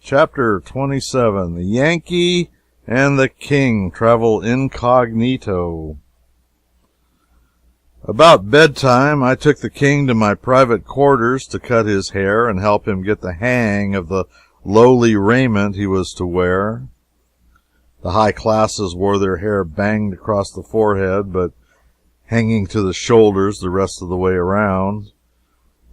Chapter 27. The Yankee and the King travel incognito. About bedtime, I took the King to my private quarters to cut his hair and help him get the hang of the lowly raiment he was to wear. The high classes wore their hair banged across the forehead, but hanging to the shoulders the rest of the way around,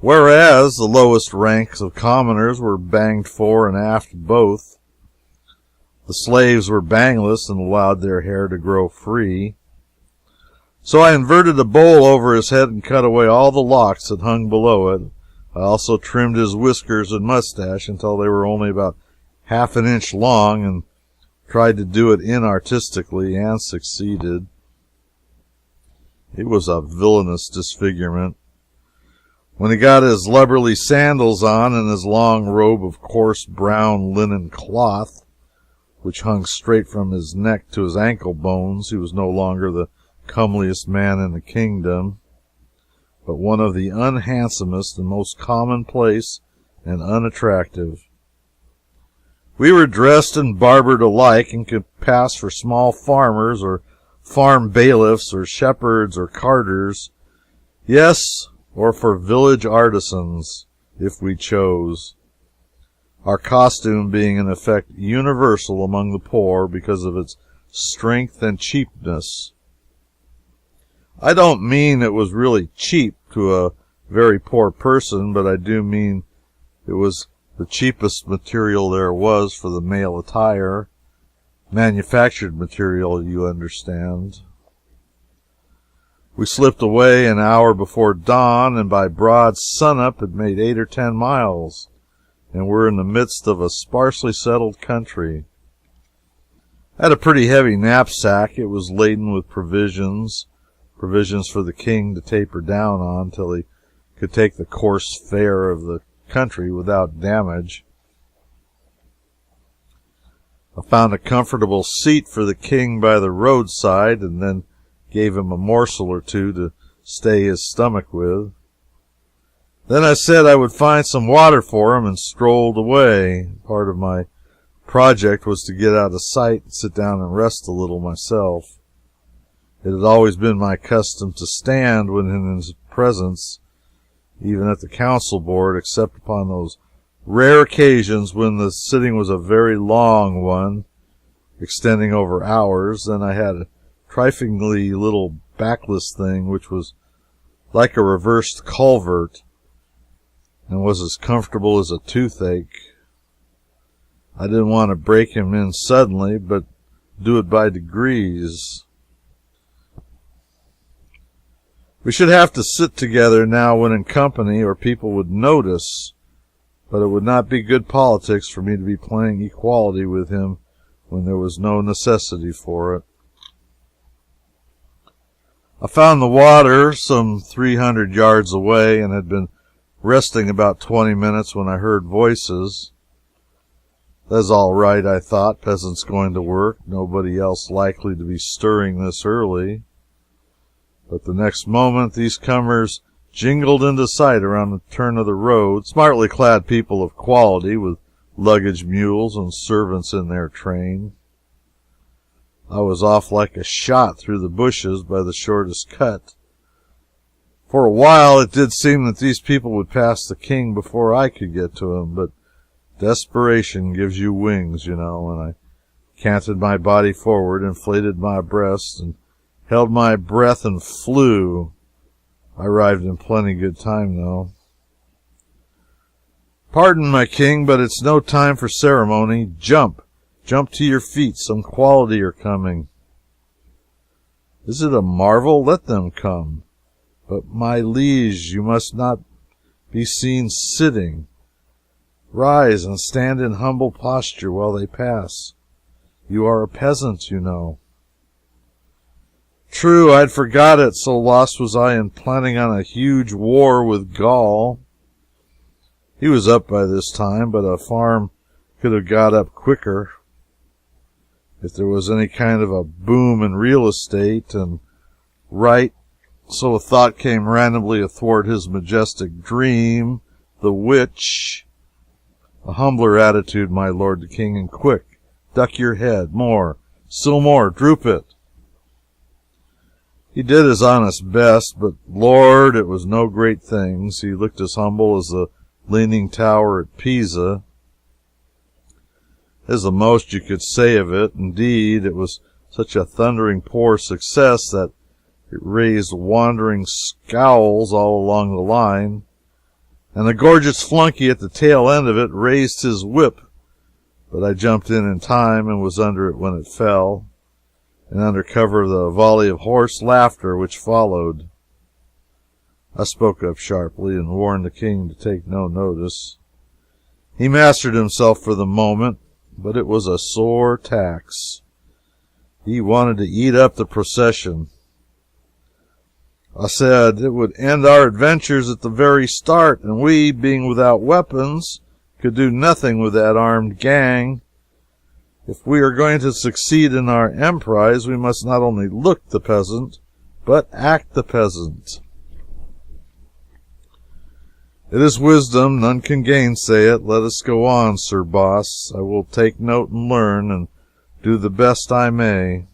whereas the lowest ranks of commoners were banged fore and aft both. The slaves were bangless and allowed their hair to grow free. So I inverted a bowl over his head and cut away all the locks that hung below it. I also trimmed his whiskers and mustache until they were only about half an inch long, and tried to do it inartistically, and succeeded. It was a villainous disfigurement. When he got his lubberly sandals on and his long robe of coarse brown linen cloth, which hung straight from his neck to his ankle bones, he was no longer the comeliest man in the kingdom, but one of the unhandsomest and most commonplace and unattractive. We were dressed and barbered alike, and could pass for small farmers or farm bailiffs or shepherds or carters, yes, or for village artisans, if we chose, our costume being in effect universal among the poor because of its strength and cheapness. I don't mean it was really cheap to a very poor person, but I do mean it was the cheapest material there was for the male attire. Manufactured material, you understand. We slipped away an hour before dawn, and by broad sunup had made 8 or 10 miles, and were in the midst of a sparsely settled country. I had a pretty heavy knapsack. It was laden with provisions for the King to taper down on till he could take the coarse fare of the country without damage. I found a comfortable seat for the King by the roadside, and then gave him a morsel or two to stay his stomach with. Then I said I would find some water for him, and strolled away. Part of my project was to get out of sight and sit down and rest a little myself. It had always been my custom to stand when in his presence, even at the council board, except upon those rare occasions when the sitting was a very long one, extending over hours. Then I had a triflingly little backless thing which was like a reversed culvert, and was as comfortable as a toothache. I didn't want to break him in suddenly, but do it by degrees. We should have to sit together now when in company, or people would notice, but it would not be good politics for me to be playing equality with him when there was no necessity for it. I found the water some 300 yards away, and had been resting about 20 minutes when I heard voices. That's all right, I thought. Peasants going to work, nobody else likely to be stirring this early. But the next moment these comers jingled into sight around the turn of the road, smartly clad people of quality, with luggage mules and servants in their train. I was off like a shot through the bushes by the shortest cut. For a while it did seem that these people would pass the King before I could get to him, but desperation gives you wings, you know, and I canted my body forward, inflated my breast, and held my breath and flew. I arrived in plenty good time, though. Pardon, my King, but it's no time for ceremony. Jump! Jump to your feet. Some quality are coming. Is it a marvel? Let them come. But, my liege, you must not be seen sitting. Rise and stand in humble posture while they pass. You are a peasant, you know. True, I'd forgot it, so lost was I in planning on a huge war with Gaul. He was up by this time, but a farm could have got up quicker. If there was any kind of a boom in real estate, and right, so a thought came randomly athwart his majestic dream, the which, A humbler attitude, my lord the king, and quick, duck your head, more, still more, droop it. He did his honest best, but, Lord, it was no great things. He looked as humble as the leaning tower at Pisa. Is the most you could say of it. Indeed, it was such a thundering poor success that it raised wandering scowls all along the line, and the gorgeous flunky at the tail end of it raised his whip, but I jumped in time and was under it when it fell, and under cover of the volley of hoarse laughter which followed. I spoke up sharply and warned the king to take no notice. He mastered himself for the moment, but it was a sore tax. He wanted to eat up the procession. I said it would end our adventures at the very start, and we, being without weapons, could do nothing with that armed gang. If we are going to succeed in our emprise, we must not only look the peasant, but act the peasant. It is wisdom, none can gainsay it. Let us go on, Sir Boss. I will take note and learn, and do the best I may.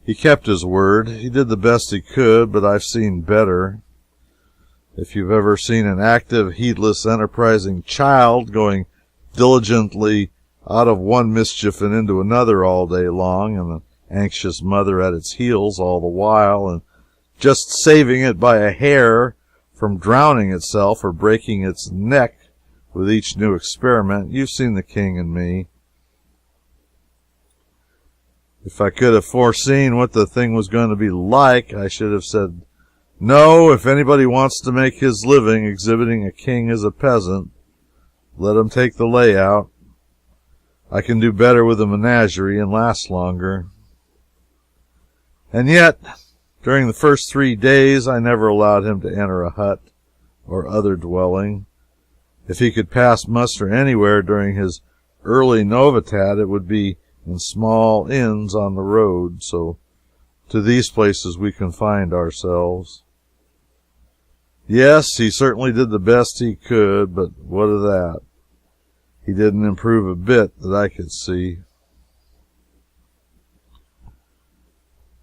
He kept his word. He did the best he could, but I've seen better. If you've ever seen an active, heedless, enterprising child going diligently out of one mischief and into another all day long, and an anxious mother at its heels all the while, and just saving it by a hair from drowning itself or breaking its neck with each new experiment, you've seen the king and me. If I could have foreseen what the thing was going to be like, I should have said, no, if anybody wants to make his living exhibiting a king as a peasant, let him take the layout. I can do better with a menagerie and last longer. And yet, during the first 3 days, I never allowed him to enter a hut or other dwelling. If he could pass muster anywhere during his early novitat, it would be in small inns on the road, so to these places we confined ourselves. Yes, he certainly did the best he could, but what of that? He didn't improve a bit that I could see.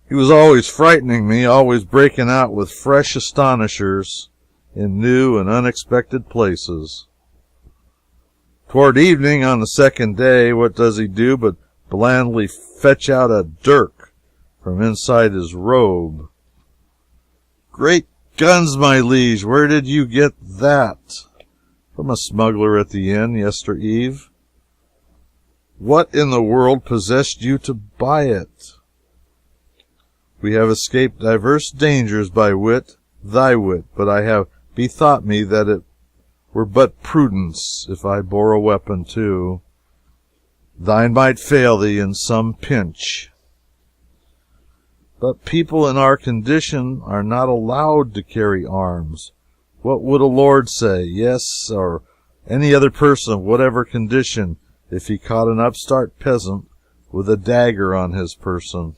He was always frightening me, always breaking out with fresh astonishers in new and unexpected places. Toward evening on the second day, what does he do but blandly fetch out a dirk from inside his robe. Great guns, my liege, where did you get that? From a smuggler at the inn yester-eve. What in the world possessed you to buy it? We have escaped divers dangers by wit, thy wit, but I have bethought me that it were but prudence if I bore a weapon too. Thine might fail thee in some pinch. But people in our condition are not allowed to carry arms. What would a lord say, yes, or any other person of whatever condition, if he caught an upstart peasant with a dagger on his person?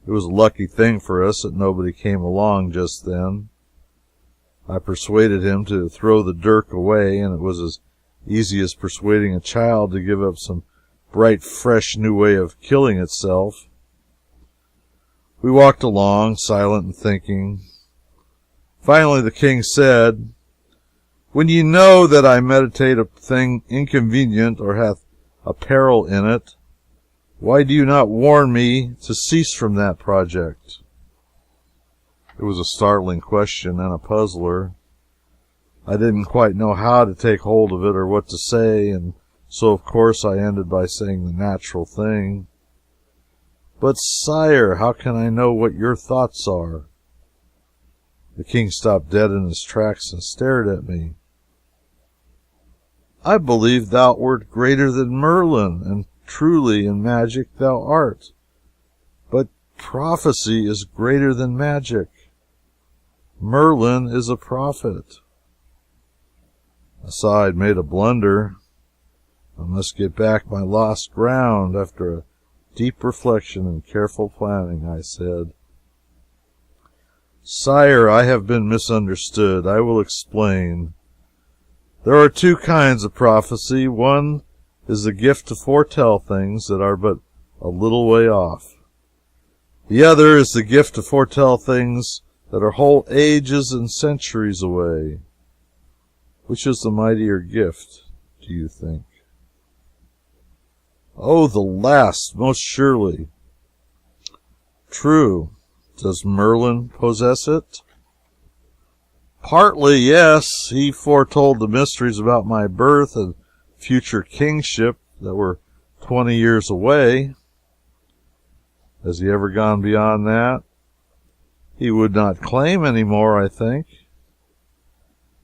It was a lucky thing for us that nobody came along just then. I persuaded him to throw the dirk away, and it was as easy as persuading a child to give up some bright, fresh new way of killing itself. We walked along, silent and thinking. Finally the king said, when ye know that I meditate a thing inconvenient or hath a peril in it, why do you not warn me to cease from that project? It was a startling question and a puzzler. I didn't quite know how to take hold of it or what to say, and so of course I ended by saying the natural thing. But, sire, how can I know what your thoughts are? The king stopped dead in his tracks and stared at me. I believe thou wert greater than Merlin, and truly in magic thou art. But prophecy is greater than magic. Merlin is a prophet. I saw I'd made a blunder. I must get back my lost ground. After a deep reflection and careful planning, I said, Sire, I have been misunderstood. I will explain. There are two kinds of prophecy. One is the gift to foretell things that are but a little way off. The other is the gift to foretell things that are whole ages and centuries away. Which is the mightier gift, do you think? Oh, the last, most surely. True. Does Merlin possess it? Partly, yes. He foretold the mysteries about my birth and future kingship that were 20 years away. Has he ever gone beyond that? He would not claim any more, I think.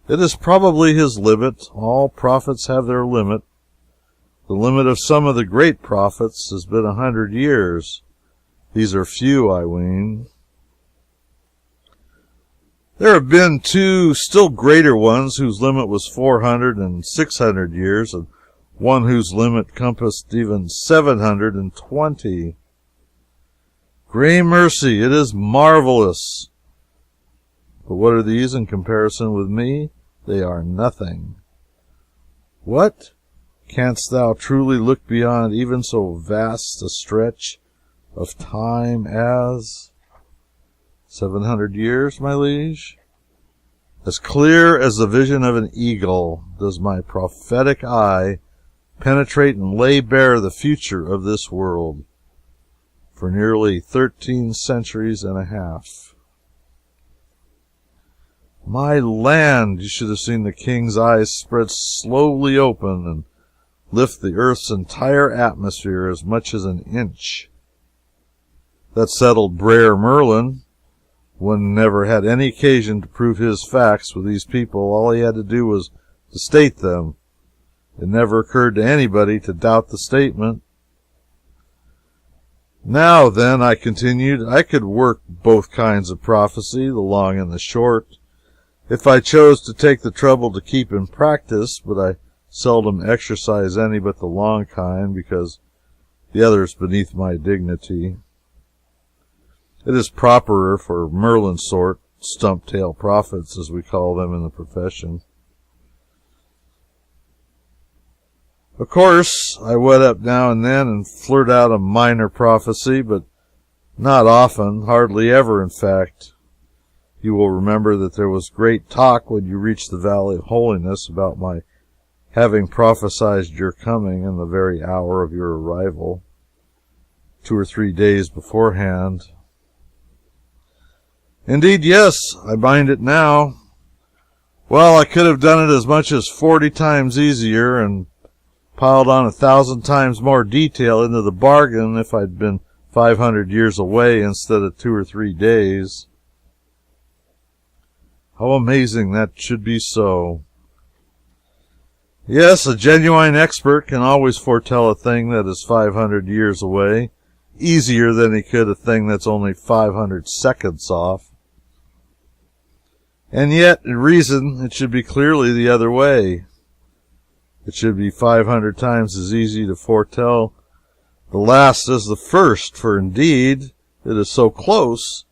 It is probably his limit. All prophets have their limit. The limit of some of the great prophets has been 100 years. These are few, I ween. There have been two still greater ones whose limit was 400 and 600 years, and one whose limit compassed even 720. Grey mercy, it is marvelous. But what are these in comparison with me? They are nothing. What? Canst thou truly look beyond even so vast a stretch of time as 700 years, my liege? As clear as the vision of an eagle does my prophetic eye penetrate and lay bare the future of this world for nearly 13 centuries and a half. My land, you should have seen the king's eyes spread slowly open and lift the earth's entire atmosphere as much as an inch. That settled Brer Merlin. One never had any occasion to prove his facts with these people. All he had to do was to state them. It never occurred to anybody to doubt the statement. Now, then, I continued, I could work both kinds of prophecy, the long and the short, if I chose to take the trouble to keep in practice, but I seldom exercise any but the long kind, because the other is beneath my dignity. It is properer for Merlin's sort, stump-tail prophets, as we call them in the profession. Of course, I wet up now and then and flirt out a minor prophecy, but not often, hardly ever, in fact. You will remember that there was great talk when you reached the Valley of Holiness about my having prophesied your coming in the very hour of your arrival, 2 or 3 days beforehand. Indeed, yes, I mind it now. Well, I could have done it as much as 40 times easier and piled on 1,000 times more detail into the bargain if I'd been 500 years away instead of 2 or 3 days. How amazing that should be so. Yes, a genuine expert can always foretell a thing that is 500 years away, easier than he could a thing that's only 500 seconds off. And yet, in reason, it should be clearly the other way. It should be 500 times as easy to foretell the last as the first, for indeed it is so close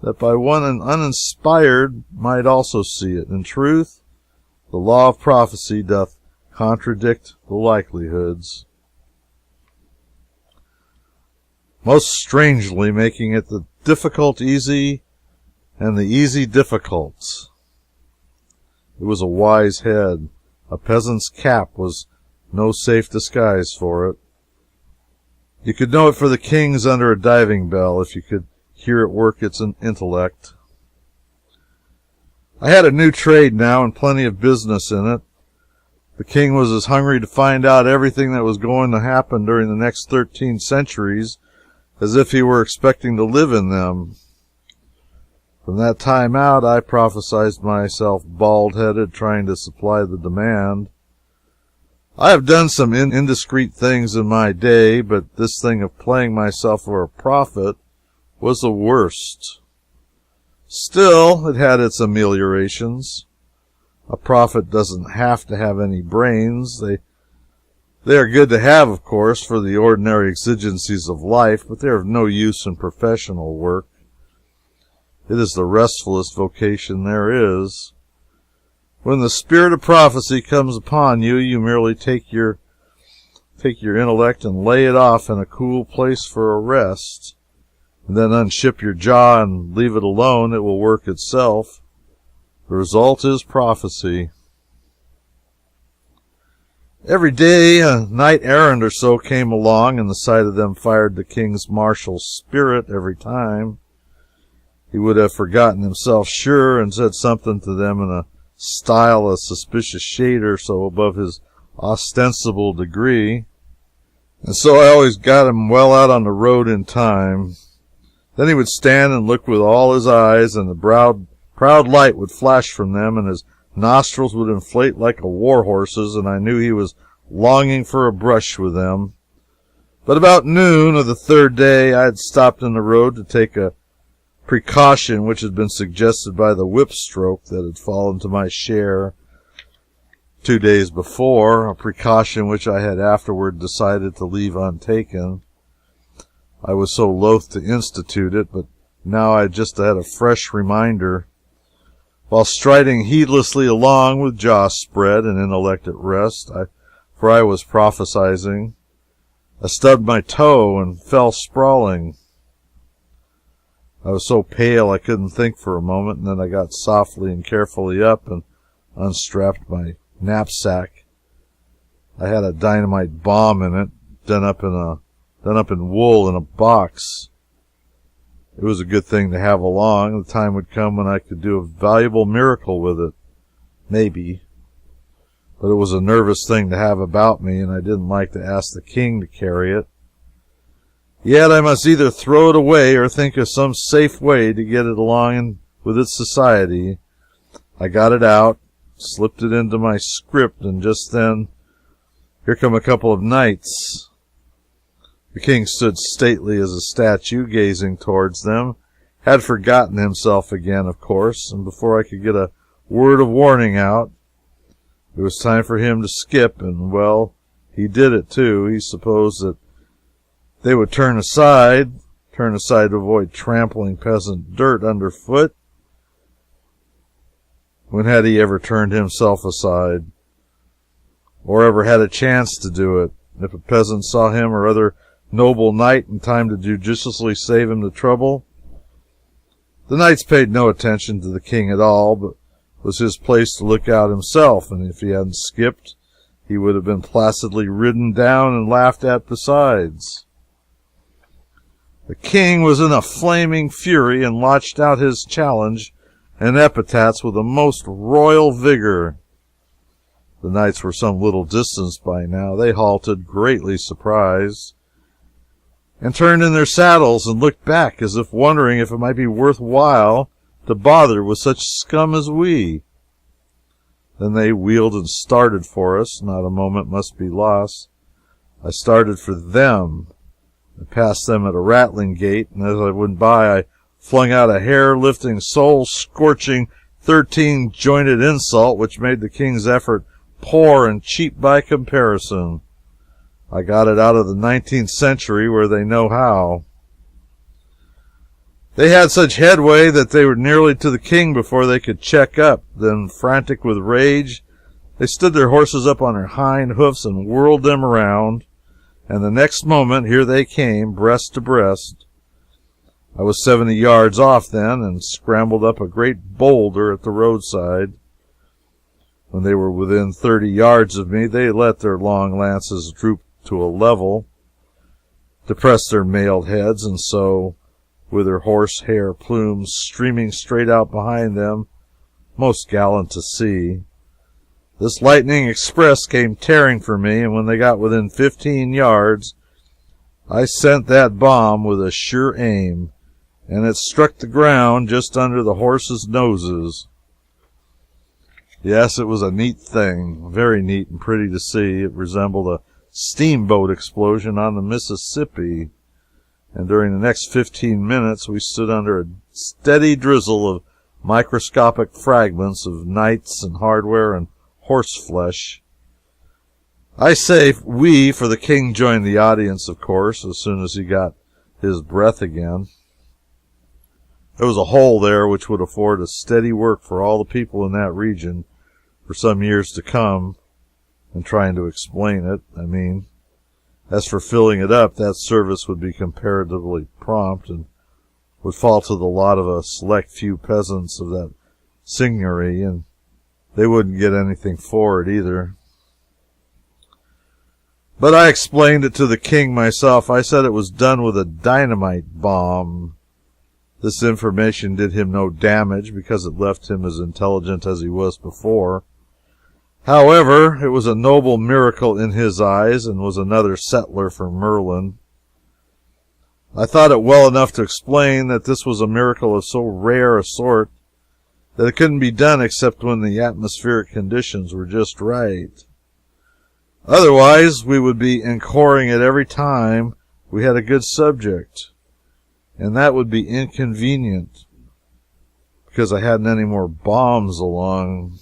that by one uninspired might also see it. In truth, the law of prophecy doth contradict the likelihoods, most strangely making it the difficult easy and the easy difficult. It was a wise head. A peasant's cap was no safe disguise for it. You could know it for the king's under a diving bell if you could hear it work its intellect. I had a new trade now and plenty of business in it. The king was as hungry to find out everything that was going to happen during the next 13 centuries as if he were expecting to live in them. From that time out, I prophesied myself bald-headed, trying to supply the demand. I have done some indiscreet things in my day, but this thing of playing myself for a prophet was the worst. Still, it had its ameliorations. A prophet doesn't have to have any brains. They are good to have, of course, for the ordinary exigencies of life, but they are of no use in professional work. It is the restfulest vocation there is. When the spirit of prophecy comes upon you, you merely take your intellect and lay it off in a cool place for a rest, and then unship your jaw and leave it alone. It will work itself. The result is prophecy. Every day a knight errant or so came along, and the sight of them fired the king's martial spirit every time. He would have forgotten himself, sure, and said something to them in a style a suspicious shade or so above his ostensible degree, and so I always got him well out on the road in time. Then he would stand and look with all his eyes, and the proud light would flash from them, and his nostrils would inflate like a war horse's, and I knew he was longing for a brush with them. But about noon of the third day I had stopped in the road to take a precaution which had been suggested by the whip stroke that had fallen to my share 2 days before, a precaution which I had afterward decided to leave untaken. I was so loath to institute it, but now I just had a fresh reminder. While striding heedlessly along with jaw spread and intellect at rest, for I was prophesying, I stubbed my toe and fell sprawling. I was so pale I couldn't think for a moment, and then I got softly and carefully up and unstrapped my knapsack. I had a dynamite bomb in it, done up in wool in a box. It was a good thing to have along. The time would come when I could do a valuable miracle with it. Maybe. But it was a nervous thing to have about me, and I didn't like to ask the king to carry it. Yet I must either throw it away or think of some safe way to get it along with its society. I got it out, slipped it into my script, and just then, here come a couple of knights. The king stood stately as a statue, gazing towards them, had forgotten himself again, of course, and before I could get a word of warning out, it was time for him to skip, and, well, he did it, too. He supposed that they would turn aside to avoid trampling peasant dirt underfoot. When had he ever turned himself aside, or ever had a chance to do it? If a peasant saw him or other noble knight in time to judiciously save him the trouble, the knights paid no attention to the king at all, but it was his place to look out himself, and if he hadn't skipped, he would have been placidly ridden down and laughed at besides. The king was in a flaming fury and launched out his challenge and epithets with a most royal vigor. The knights were some little distance by now. They halted, greatly surprised, and turned in their saddles and looked back as if wondering if it might be worth while to bother with such scum as we. Then they wheeled and started for us. Not a moment must be lost. I started for them. I passed them at a rattling gait, and as I went by, I flung out a hair-lifting, soul-scorching, 13-jointed insult which made the king's effort poor and cheap by comparison. I got it out of the 19th century, where they know how. They had such headway that they were nearly to the king before they could check up. Then, frantic with rage, they stood their horses up on their hind hoofs and whirled them around, and the next moment here they came, breast to breast. I was 70 yards off then, and scrambled up a great boulder at the roadside. When they were within 30 yards of me, they let their long lances droop to a level, depressed their mailed heads, and so, with their horsehair plumes streaming straight out behind them, most gallant to see, this lightning express came tearing for me, and when they got within 15 yards, I sent that bomb with a sure aim, and it struck the ground just under the horses' noses. Yes, it was a neat thing, very neat and pretty to see. It resembled a steamboat explosion on the Mississippi, and during the next 15 minutes we stood under a steady drizzle of microscopic fragments of knights and hardware and horseflesh. I say we, for the king joined the audience, of course, as soon as he got his breath again. There was a hole there which would afford a steady work for all the people in that region for some years to come and trying to explain it. I mean, as for filling it up, that service would be comparatively prompt and would fall to the lot of a select few peasants of that seigneury, and they wouldn't get anything for it either. But I explained it to the king myself. I said it was done with a dynamite bomb. This information did him no damage because it left him as intelligent as he was before. However, it was a noble miracle in his eyes and was another settler for Merlin. I thought it well enough to explain that this was a miracle of so rare a sort that it couldn't be done except when the atmospheric conditions were just right. Otherwise, we would be encoring it every time we had a good subject, and that would be inconvenient because I hadn't any more bombs along.